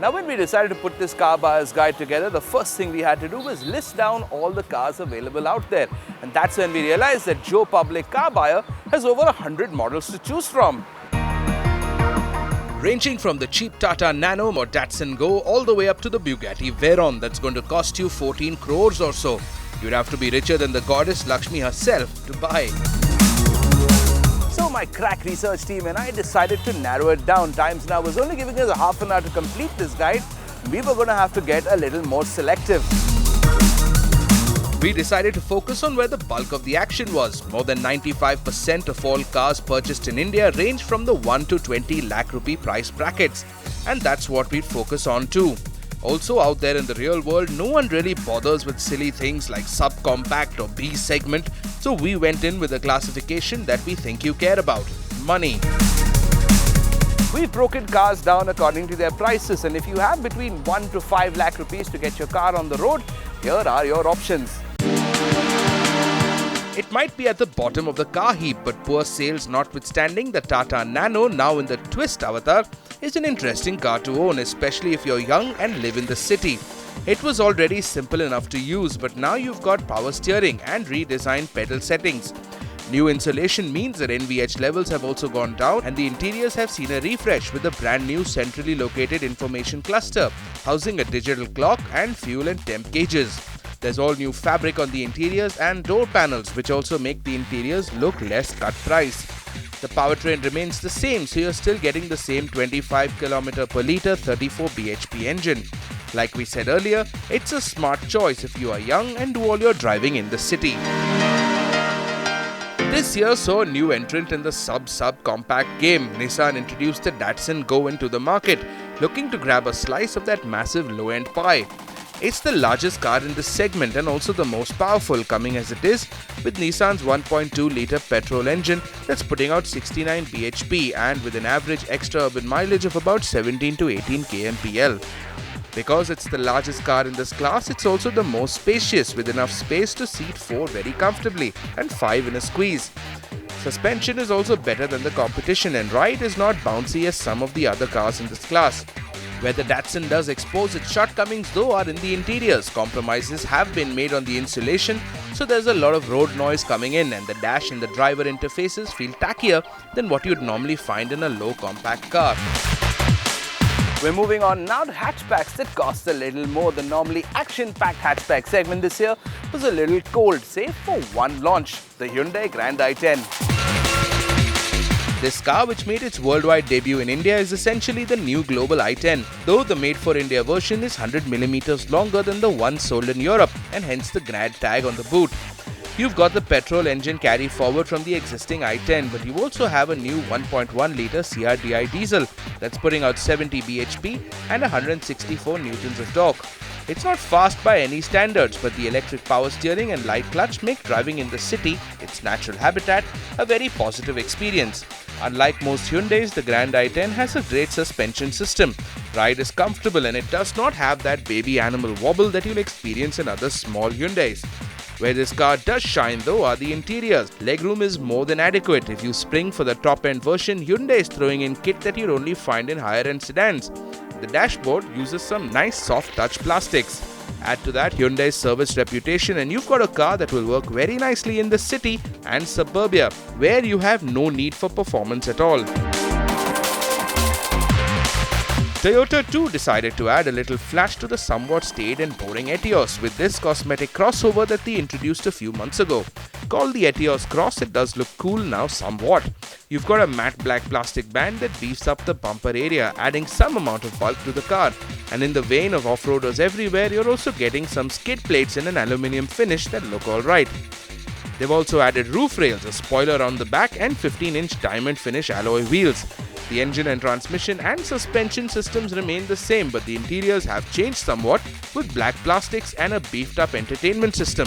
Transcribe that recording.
Now when we decided to put this car buyer's guide together, the first thing we had to do was list down all the cars available out there. And that's when we realized that Joe Public Car Buyer has over 100 models to choose from. Ranging from the cheap Tata Nano or Datsun Go all the way up to the Bugatti Veyron that's going to cost you 14 crores or so. You'd have to be richer than the goddess Lakshmi herself to buy. So my crack research team and I decided to narrow it down. Times Now was only giving us a half an hour to complete this guide. We were going to have to get a little more selective. We decided to focus on where the bulk of the action was. More than 95% of all cars purchased in India range from the 1 to 20 lakh rupee price brackets. And that's what we'd focus on too. Also out there in the real world, no one really bothers with silly things like subcompact or B segment. So we went in with a classification that we think you care about: money. We've broken cars down according to their prices, and if you have between 1 to 5 lakh rupees to get your car on the road, here are your options. It might be at the bottom of the car heap, but poor sales notwithstanding, the Tata Nano, now in the Twist avatar, is an interesting car to own, especially if you're young and live in the city. It was already simple enough to use, but now you've got power steering and redesigned pedal settings. New insulation means that NVH levels have also gone down, and the interiors have seen a refresh with a brand new centrally located information cluster, housing a digital clock and fuel and temp gauges. There's all new fabric on the interiors and door panels, which also make the interiors look less cut price. The powertrain remains the same, so you're still getting the same 25 km per litre 34 bhp engine. Like we said earlier, it's a smart choice if you are young and do all your driving in the city. This year saw a new entrant in the sub-compact game. Nissan introduced the Datsun Go into the market, looking to grab a slice of that massive low-end pie. It's the largest car in this segment and also the most powerful, coming as it is with Nissan's 1.2-litre petrol engine that's putting out 69 bhp and with an average extra urban mileage of about 17 to 18 kmpl. Because it's the largest car in this class, it's also the most spacious, with enough space to seat 4 very comfortably and 5 in a squeeze. Suspension is also better than the competition, and ride is not bouncy as some of the other cars in this class. Where the Datsun does expose its shortcomings though are in the interiors. Compromises have been made on the insulation, so there's a lot of road noise coming in, and the dash and the driver interfaces feel tackier than what you'd normally find in a low compact car. We're moving on now to hatchbacks that cost a little more. The normally action-packed hatchback segment this year was a little cold, save for one launch, the Hyundai Grand i10. This car, which made its worldwide debut in India, is essentially the new global i10, though the made-for-India version is 100mm longer than the one sold in Europe, and hence the Grad tag on the boot. You've got the petrol engine carry forward from the existing i10, but you also have a new 1.1-litre CRDI diesel that's putting out 70 bhp and 164 newtons of torque. It's not fast by any standards, but the electric power steering and light clutch make driving in the city, its natural habitat, a very positive experience. Unlike most Hyundais, the Grand i10 has a great suspension system. Ride is comfortable and it does not have that baby animal wobble that you'll experience in other small Hyundais. Where this car does shine though are the interiors. Legroom is more than adequate. If you spring for the top-end version, Hyundai is throwing in kit that you'd only find in higher-end sedans. The dashboard uses some nice soft touch plastics. Add to that Hyundai's service reputation and you've got a car that will work very nicely in the city and suburbia, where you have no need for performance at all. Toyota too decided to add a little flash to the somewhat staid and boring Etios with this cosmetic crossover that they introduced a few months ago. Called the Etios Cross, it does look cool now somewhat. You've got a matte black plastic band that beefs up the bumper area, adding some amount of bulk to the car. And in the vein of off-roaders everywhere, you're also getting some skid plates in an aluminium finish that look alright. They've also added roof rails, a spoiler on the back and 15-inch diamond finish alloy wheels. The engine and transmission and suspension systems remain the same, but the interiors have changed somewhat with black plastics and a beefed up entertainment system.